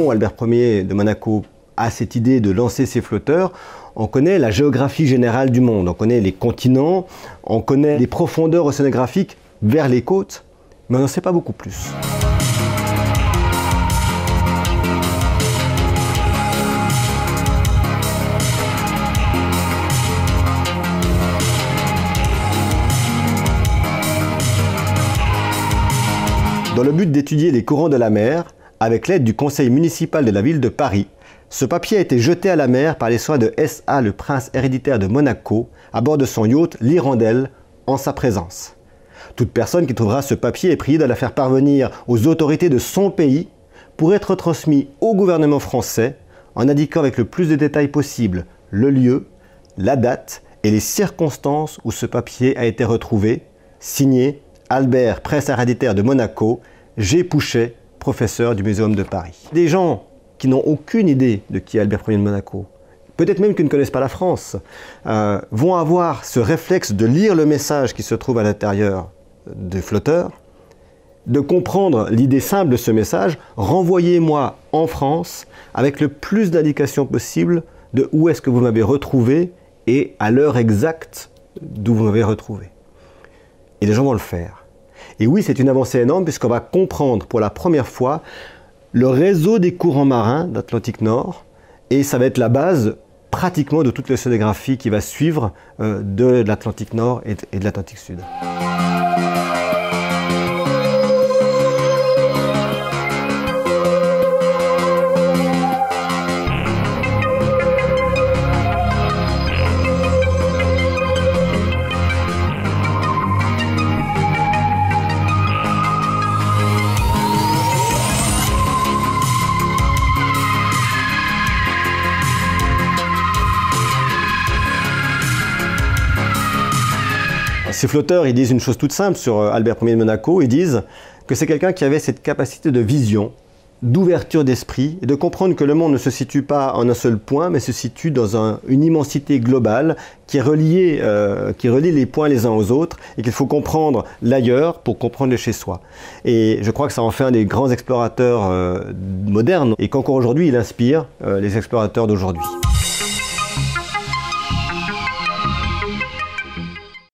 dont Albert Ier de Monaco a cette idée de lancer ces flotteurs, on connaît la géographie générale du monde, on connaît les continents, on connaît les profondeurs océanographiques vers les côtes, mais on n'en sait pas beaucoup plus. Dans le but d'étudier les courants de la mer, avec l'aide du conseil municipal de la ville de Paris, ce papier a été jeté à la mer par les soins de S.A. le prince héréditaire de Monaco, à bord de son yacht l'Hirondelle, en sa présence. Toute personne qui trouvera ce papier est priée de la faire parvenir aux autorités de son pays pour être transmis au gouvernement français en indiquant avec le plus de détails possible le lieu, la date et les circonstances où ce papier a été retrouvé, signé Albert, prince héréditaire de Monaco, G. Pouchet, professeur du Muséum de Paris. Des gens qui n'ont aucune idée de qui est Albert Ier de Monaco, peut-être même qui ne connaissent pas la France, vont avoir ce réflexe de lire le message qui se trouve à l'intérieur des flotteurs, de comprendre l'idée simple de ce message, renvoyez-moi en France avec le plus d'indications possible de où est-ce que vous m'avez retrouvé et à l'heure exacte d'où vous m'avez retrouvé. Et les gens vont le faire. Et oui, c'est une avancée énorme puisqu'on va comprendre pour la première fois le réseau des courants marins d'Atlantique Nord et ça va être la base pratiquement de toute l'océanographie qui va suivre de l'Atlantique Nord et de l'Atlantique Sud. Ces flotteurs, ils disent une chose toute simple sur Albert Ier de Monaco, ils disent que c'est quelqu'un qui avait cette capacité de vision, d'ouverture d'esprit, et de comprendre que le monde ne se situe pas en un seul point, mais se situe dans une immensité globale qui relie les points les uns aux autres, et qu'il faut comprendre l'ailleurs pour comprendre le chez soi. Et je crois que ça en fait un des grands explorateurs modernes, et qu'encore aujourd'hui, il inspire les explorateurs d'aujourd'hui.